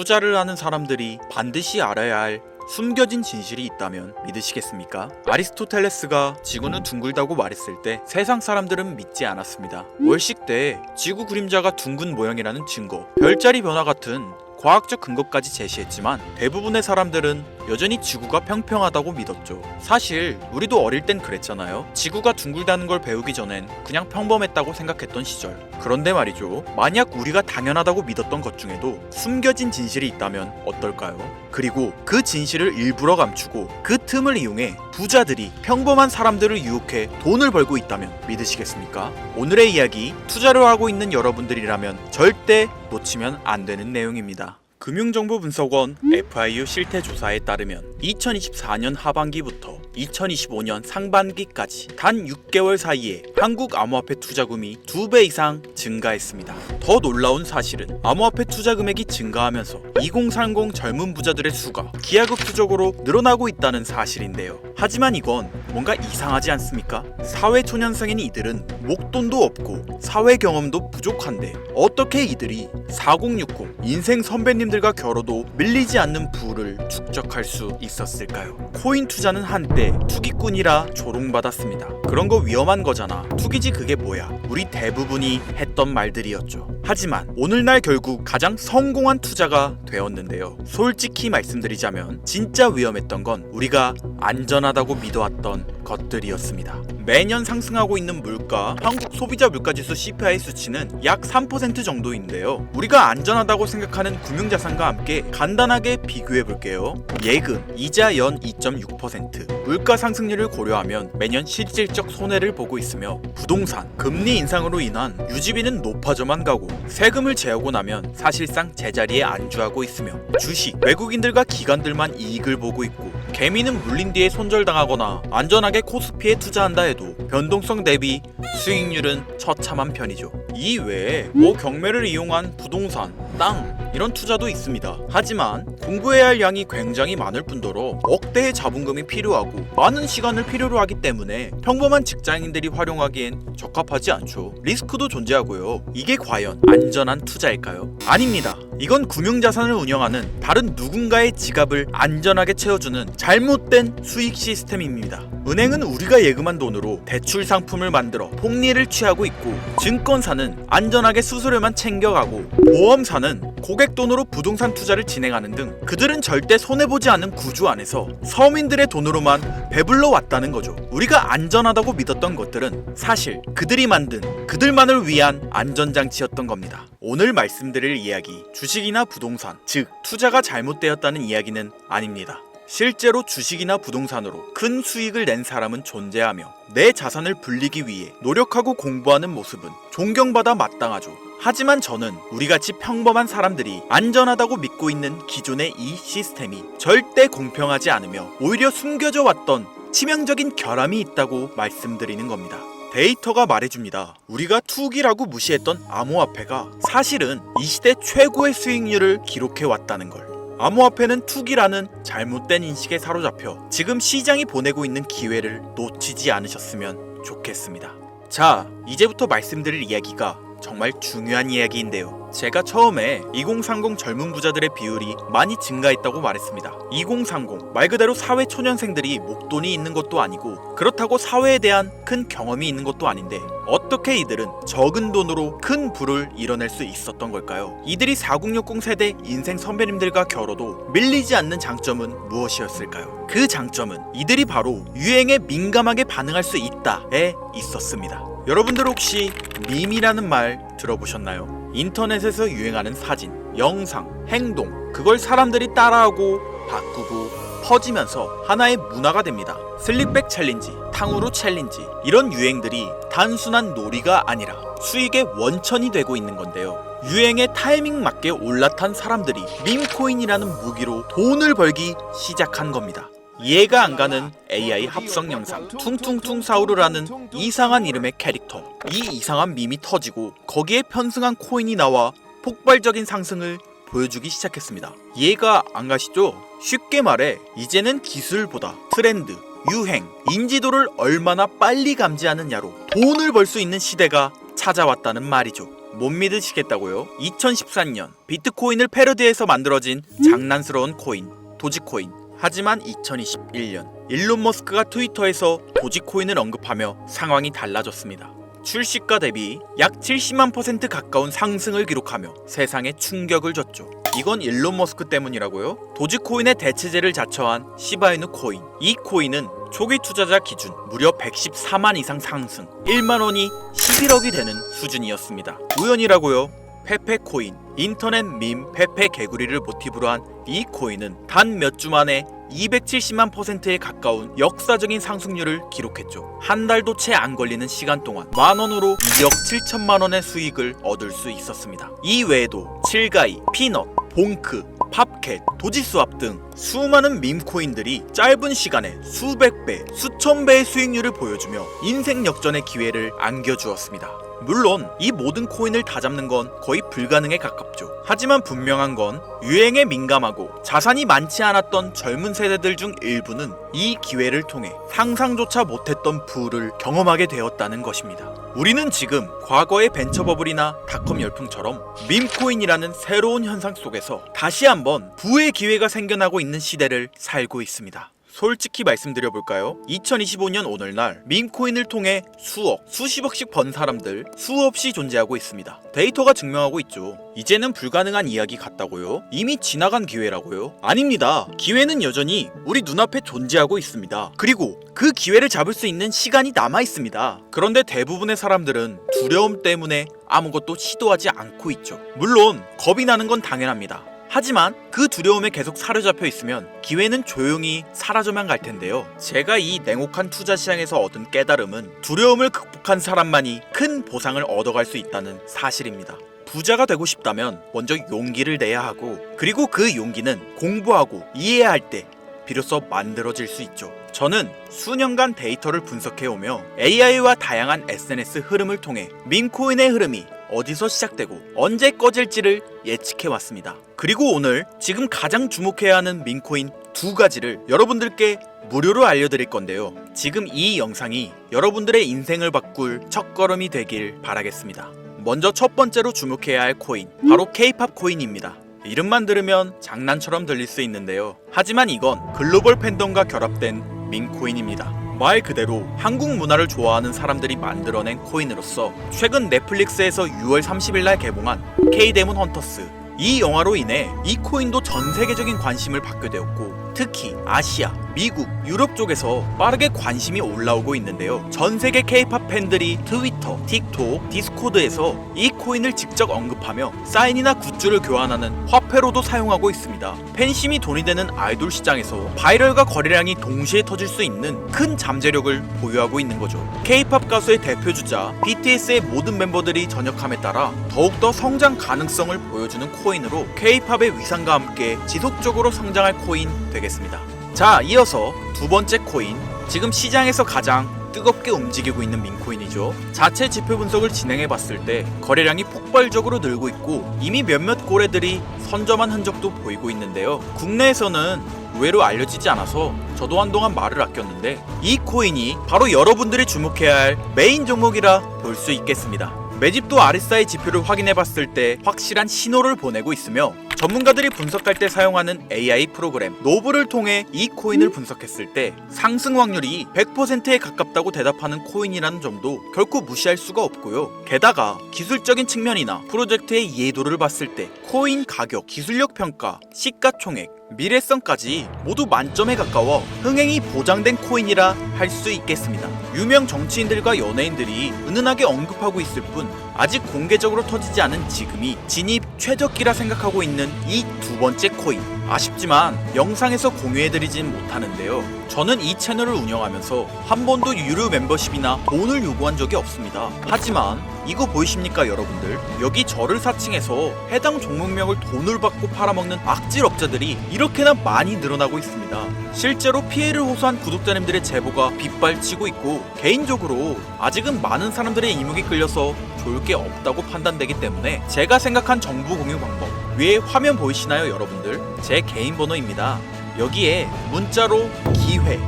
투자를 하는 사람들이 반드시 알아야 할 숨겨진 진실이 있다면 믿으시겠습니까? 아리스토텔레스가 지구는 둥글다고 말했을 때 세상 사람들은 믿지 않았습니다. 월식 때 지구 그림자가 둥근 모양이라는 증거, 별자리 변화 같은 과학적 근거까지 제시했지만 대부분의 사람들은 여전히 지구가 평평하다고 믿었죠. 사실 우리도 어릴 땐 그랬잖아요. 지구가 둥글다는 걸 배우기 전엔 그냥 평범했다고 생각했던 시절. 그런데 말이죠, 만약 우리가 당연하다고 믿었던 것 중에도 숨겨진 진실이 있다면 어떨까요? 그리고 그 진실을 일부러 감추고 그 틈을 이용해 부자들이 평범한 사람들을 유혹해 돈을 벌고 있다면 믿으시겠습니까? 오늘의 이야기, 투자를 하고 있는 여러분들이라면 절대 놓치면 안 되는 내용입니다. 금융정보분석원 FIU 실태조사에 따르면 2024년 하반기부터 2025년 상반기까지 단 6개월 사이에 한국 암호화폐 투자금이 2배 이상 증가했습니다. 더 놀라운 사실은 암호화폐 투자 금액이 증가하면서 2030 젊은 부자들의 수가 기하급수적으로 늘어나고 있다는 사실인데요. 하지만 이건 뭔가 이상하지 않습니까? 사회초년생인 이들은 목돈도 없고 사회 경험도 부족한데 어떻게 이들이 4060 인생 선배님들과 겨뤄도 밀리지 않는 부를 축적할 수 있었을까요? 코인 투자는 한때 투기꾼이라 조롱받았습니다. 그런 거 위험한 거잖아. 투기지 그게 뭐야? 우리 대부분이 했던 말들이었죠. 하지만 오늘날 결국 가장 성공한 투자가 되었는데요. 솔직히 말씀드리자면 진짜 위험했던 건 우리가 안전하다고 믿어왔던 것들이었습니다. 매년 상승하고 있는 물가, 한국 소비자 물가지수 CPI 수치는 약 3% 정도인데요. 우리가 안전하다고 생각하는 금융자산과 함께 간단하게 비교해 볼게요. 예금, 이자 연 2.6%, 물가 상승률을 고려하면 매년 실질적 손해를 보고 있으며 부동산, 금리 인상으로 인한 유지비는 높아져만 가고 세금을 제하고 나면 사실상 제자리에 안주하고 있으며 주식, 외국인들과 기관들만 이익을 보고 있고 개미는 물린 뒤에 손절당하거나 안전하게 코스피에 투자한다 해도 변동성 대비 수익률은 처참한 편이죠. 이 외에 경매를 이용한 부동산, 땅 이런 투자도 있습니다. 하지만 공부해야 할 양이 굉장히 많을 뿐더러 억대의 자본금이 필요하고 많은 시간을 필요로 하기 때문에 평범한 직장인들이 활용하기엔 적합하지 않죠. 리스크도 존재하고요. 이게 과연 안전한 투자일까요? 아닙니다. 이건 금융자산을 운영하는 다른 누군가의 지갑을 안전하게 채워주는 잘못된 수익 시스템입니다. 은행은 우리가 예금한 돈으로 대출 상품을 만들어 폭리를 취하고 있고, 증권사는 안전하게 수수료만 챙겨가고, 보험사는 고객 돈으로 부동산 투자를 진행하는 등 그들은 절대 손해보지 않는 구조 안에서 서민들의 돈으로만 배불러 왔다는 거죠. 우리가 안전하다고 믿었던 것들은 사실 그들이 만든 그들만을 위한 안전장치였던 겁니다. 오늘 말씀드릴 이야기, 주식이나 부동산, 즉 투자가 잘못되었다는 이야기는 아닙니다. 실제로 주식이나 부동산으로 큰 수익을 낸 사람은 존재하며 내 자산을 불리기 위해 노력하고 공부하는 모습은 존경받아 마땅하죠. 하지만 저는 우리같이 평범한 사람들이 안전하다고 믿고 있는 기존의 이 시스템이 절대 공평하지 않으며 오히려 숨겨져 왔던 치명적인 결함이 있다고 말씀드리는 겁니다. 데이터가 말해줍니다. 우리가 투기라고 무시했던 암호화폐가 사실은 이 시대 최고의 수익률을 기록해왔다는 걸. 암호화폐는 투기라는 잘못된 인식에 사로잡혀 지금 시장이 보내고 있는 기회를 놓치지 않으셨으면 좋겠습니다. 자, 이제부터 말씀드릴 이야기가 정말 중요한 이야기인데요. 제가 처음에 2030 젊은 부자들의 비율이 많이 증가했다고 말했습니다. 2030 말 그대로 사회 초년생들이 목돈이 있는 것도 아니고 그렇다고 사회에 대한 큰 경험이 있는 것도 아닌데 어떻게 이들은 적은 돈으로 큰 부를 이뤄낼 수 있었던 걸까요? 이들이 4060 세대 인생 선배님들과 겨뤄도 밀리지 않는 장점은 무엇이었을까요? 그 장점은 이들이 바로 유행에 민감하게 반응할 수 있다에 있었습니다. 여러분들 혹시 밈이라는 말 들어보셨나요? 인터넷에서 유행하는 사진, 영상, 행동, 그걸 사람들이 따라하고 바꾸고 퍼지면서 하나의 문화가 됩니다. 슬릭백 챌린지, 탕후루 챌린지, 이런 유행들이 단순한 놀이가 아니라 수익의 원천이 되고 있는 건데요. 유행에 타이밍 맞게 올라탄 사람들이 밈코인이라는 무기로 돈을 벌기 시작한 겁니다. 이해가 안 가는 AI 합성 영상, 퉁퉁퉁 사우르라는 이상한 이름의 캐릭터, 이 이상한 밈이 터지고 거기에 편승한 코인이 나와 폭발적인 상승을 보여주기 시작했습니다. 이해가 안 가시죠? 쉽게 말해 이제는 기술보다 트렌드, 유행, 인지도를 얼마나 빨리 감지하느냐로 돈을 벌 수 있는 시대가 찾아왔다는 말이죠. 못 믿으시겠다고요? 2013년 비트코인을 패러디해서 만들어진 장난스러운 코인 도지코인. 하지만 2021년 일론 머스크가 트위터에서 도지코인을 언급하며 상황이 달라졌습니다. 출시가 대비 약 70만 % 가까운 상승을 기록하며 세상에 충격을 줬죠. 이건 일론 머스크 때문이라고요? 도지코인의 대체제를 자처한 시바이누 코인. 이 코인은 초기 투자자 기준 무려 114만 이상 상승, 1만 원이 11억이 되는 수준이었습니다. 우연이라고요? 페페코인. 인터넷 밈 페페 개구리를 모티브로 한 이 코인은 단 몇 주 만에 270만 %에 가까운 역사적인 상승률을 기록했죠. 한 달도 채 안 걸리는 시간 동안 만원으로 2억 7천만 원의 수익을 얻을 수 있었습니다. 이 외에도 칠가이, 피넛, 봉크, 팝캣, 도지스왑 등 수많은 밈코인들이 짧은 시간에 수백 배, 수천 배의 수익률을 보여주며 인생 역전의 기회를 안겨주었습니다. 물론 이 모든 코인을 다 잡는 건 거의 불가능에 가깝죠. 하지만 분명한 건 유행에 민감하고 자산이 많지 않았던 젊은 세대들 중 일부는 이 기회를 통해 상상조차 못했던 부를 경험하게 되었다는 것입니다. 우리는 지금 과거의 벤처버블이나 닷컴 열풍처럼 밈코인이라는 새로운 현상 속에서 다시 한번 부의 기회가 생겨나고 있는 시대를 살고 있습니다. 솔직히 말씀드려볼까요? 2025년 오늘날 밈코인을 통해 수억, 수십억씩 번 사람들 수없이 존재하고 있습니다. 데이터가 증명하고 있죠. 이제는 불가능한 이야기 같다고요? 이미 지나간 기회라고요? 아닙니다. 기회는 여전히 우리 눈앞에 존재하고 있습니다. 그리고 그 기회를 잡을 수 있는 시간이 남아 있습니다. 그런데 대부분의 사람들은 두려움 때문에 아무것도 시도하지 않고 있죠. 물론 겁이 나는 건 당연합니다. 하지만 그 두려움에 계속 사로잡혀 있으면 기회는 조용히 사라져만 갈 텐데요. 제가 이 냉혹한 투자 시장에서 얻은 깨달음은 두려움을 극복한 사람만이 큰 보상을 얻어갈 수 있다는 사실입니다. 부자가 되고 싶다면 먼저 용기를 내야 하고, 그리고 그 용기는 공부하고 이해할 때 비로소 만들어질 수 있죠. 저는 수년간 데이터를 분석해오며 AI와 다양한 SNS 흐름을 통해 밈코인의 흐름이 어디서 시작되고 언제 꺼질지를 예측해왔습니다. 그리고 오늘 지금 가장 주목해야 하는 밈코인 두 가지를 여러분들께 무료로 알려드릴 건데요. 지금 이 영상이 여러분들의 인생을 바꿀 첫걸음이 되길 바라겠습니다. 먼저 첫 번째로 주목해야 할 코인, 바로 K-팝 코인입니다. 이름만 들으면 장난처럼 들릴 수 있는데요. 하지만 이건 글로벌 팬덤과 결합된 밈코인입니다. 말 그대로 한국 문화를 좋아하는 사람들이 만들어낸 코인으로서 최근 넷플릭스에서 6월 30일 날 개봉한 K-데몬 헌터스, 이 영화로 인해 이 코인도 전 세계적인 관심을 받게 되었고, 특히 아시아, 미국, 유럽 쪽에서 빠르게 관심이 올라오고 있는데요. 전 세계 K-팝 팬들이 트위터, 틱톡, 디스코드에서 이 코인을 직접 언급하며 사인이나 굿즈를 교환하는 화폐로도 사용하고 있습니다. 팬심이 돈이 되는 아이돌 시장에서 바이럴과 거래량이 동시에 터질 수 있는 큰 잠재력을 보유하고 있는 거죠. K-팝 가수의 대표주자 BTS의 모든 멤버들이 전역함에 따라 더욱더 성장 가능성을 보여주는 코인으로 K-팝의 위상과 함께 지속적으로 성장할 코인 되겠습니다. 자, 이어서 두 번째 코인, 지금 시장에서 가장 뜨겁게 움직이고 있는 밈코인이죠. 자체 지표 분석을 진행해봤을 때 거래량이 폭발적으로 늘고 있고 이미 몇몇 고래들이 선점한 흔적도 보이고 있는데요. 국내에서는 의외로 알려지지 않아서 저도 한동안 말을 아꼈는데 이 코인이 바로 여러분들이 주목해야 할 메인 종목이라 볼 수 있겠습니다. 매집도 RSI 지표를 확인해봤을 때 확실한 신호를 보내고 있으며, 전문가들이 분석할 때 사용하는 AI 프로그램 노브를 통해 이 코인을 분석했을 때 상승 확률이 100%에 가깝다고 대답하는 코인이라는 점도 결코 무시할 수가 없고요. 게다가 기술적인 측면이나 프로젝트의 이해도를 봤을 때 코인 가격, 기술력 평가, 시가총액, 미래성까지 모두 만점에 가까워 흥행이 보장된 코인이라 할 수 있겠습니다. 유명 정치인들과 연예인들이 은은하게 언급하고 있을 뿐 아직 공개적으로 터지지 않은 지금이 진입 최적기라 생각하고 있는 이 두 번째 코인. 아쉽지만 영상에서 공유해드리진 못하는데요. 저는 이 채널을 운영하면서 한 번도 유료 멤버십이나 돈을 요구한 적이 없습니다. 하지만 이거 보이십니까 여러분들? 여기 저를 사칭해서 해당 종목명을 돈을 받고 팔아먹는 악질업자들이 이렇게나 많이 늘어나고 있습니다. 실제로 피해를 호소한 구독자님들의 제보가 빗발치고 있고, 개인적으로 아직은 많은 사람들의 이목이 끌려서 좋을 게 없다고 판단되기 때문에 제가 생각한 정보 공유 방법, 위에 화면 보이시나요 여러분들? 제 개인 번호입니다. 여기에 문자로 기회,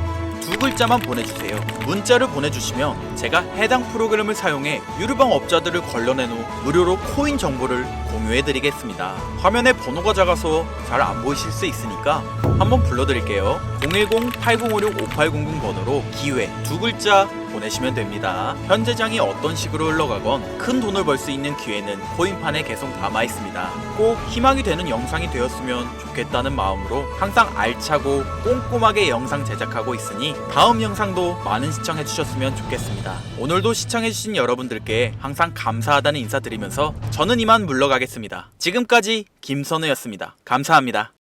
두 글자만 보내주세요. 문자를 보내주시면 제가 해당 프로그램을 사용해 유료방 업자들을 걸러낸 후 무료로 코인 정보를 공유해드리겠습니다. 화면에 번호가 작아서 잘 안 보이실 수 있으니까 한번 불러드릴게요. 010-8056-5800 번호로 기회 두 글자 보내시면 됩니다. 현재 장이 어떤 식으로 흘러가건 큰 돈을 벌 수 있는 기회는 코인판에 계속 남아 있습니다. 꼭 희망이 되는 영상이 되었으면 좋겠다는 마음으로 항상 알차고 꼼꼼하게 영상 제작하고 있으니 다음 영상도 많은 시청해 주셨으면 좋겠습니다. 오늘도 시청해 주신 여러분들께 항상 감사하다는 인사드리면서 저는 이만 물러가겠습니다. 지금까지 김선우였습니다. 감사합니다.